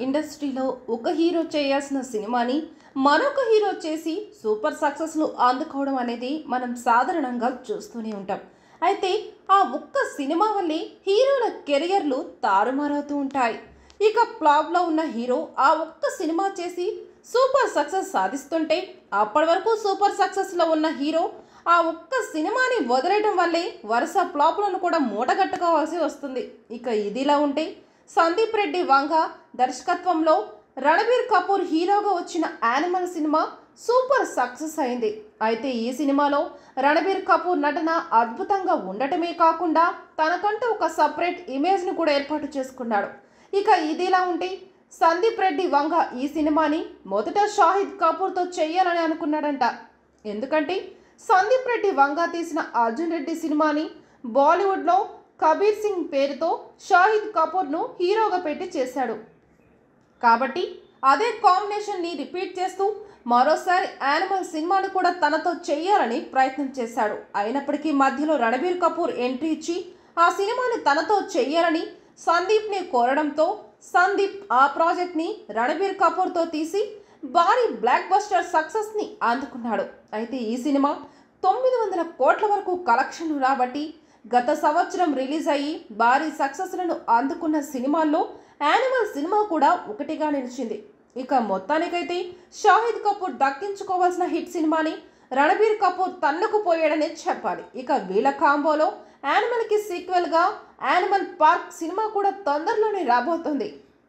ఇండస్ట్రీలో ఒక హీరో చేయాల్సిన సినిమాని మరొక హీరో చేసి సూపర్ సక్సెస్ను అందుకోవడం అనేది మనం సాధారణంగా చూస్తూనే ఉంటాం. అయితే ఆ ఒక్క సినిమా వల్లే హీరోల కెరియర్లు తారుమారవుతూ ఉంటాయి. ఇక ఫ్లాప్లో ఉన్న హీరో ఆ ఒక్క సినిమా చేసి సూపర్ సక్సెస్ సాధిస్తుంటే అప్పటి వరకు సూపర్ సక్సెస్లో ఉన్న హీరో ఆ ఒక్క సినిమాని వదిలేయడం వల్లే వరుస ఫ్లాప్లను కూడా మూటగట్టుకోవాల్సి వస్తుంది. ఇక ఇదిలా ఉంటే సందీప్ రెడ్డి వంగ దర్శకత్వంలో రణబీర్ కపూర్ హీరోగా వచ్చిన యానిమల్ సినిమా సూపర్ సక్సెస్ అయింది. అయితే ఈ సినిమాలో రణబీర్ కపూర్ నటన అద్భుతంగా ఉండటమే కాకుండా తనకంటూ ఒక సపరేట్ ఇమేజ్ను కూడా ఏర్పాటు చేసుకున్నాడు. ఇక ఇదిలా ఉంటే సందీప్ రెడ్డి వంగ ఈ సినిమాని మొదట షాహిద్ కపూర్తో చేయాలని అనుకున్నాడంట. ఎందుకంటే సందీప్ రెడ్డి వంగ తీసిన అర్జున్ రెడ్డి సినిమాని బాలీవుడ్లో కబీర్ సింగ్ పేరుతో షాహిద్ కపూర్ను హీరోగా పెట్టి చేశాడు. కాబట్టి అదే కాంబినేషన్ని రిపీట్ చేస్తూ మరోసారి యానిమల్ సినిమాని కూడా తనతో చేయాలని ప్రయత్నం చేశాడు. అయినప్పటికీ మధ్యలో రణబీర్ కపూర్ ఎంట్రీ ఇచ్చి ఆ సినిమాని తనతో చేయాలని సందీప్ని కోరడంతో సందీప్ ఆ ప్రాజెక్ట్ని రణబీర్ కపూర్తో తీసి భారీ బ్లాక్ బస్టర్ సక్సెస్ని అందుకున్నాడు. అయితే ఈ సినిమా 900 కోట్ల వరకు కలెక్షన్లు రాబట్టి గత సంవత్సరం రిలీజ్ అయ్యి భారీ సక్సెస్లను అందుకున్న సినిమాల్లో యానిమల్ సినిమా కూడా ఒకటిగా నిలిచింది. ఇక మొత్తానికైతే షాహిద్ కపూర్ దక్కించుకోవాల్సిన హిట్ సినిమాని రణబీర్ కపూర్ తన్నుకుపోయాడనే చెప్పాలి. ఇక వీళ్ళ కాంబోలో యానిమల్కి సీక్వెల్గా యానిమల్ పార్క్ సినిమా కూడా తొందరలోనే రాబోతుంది.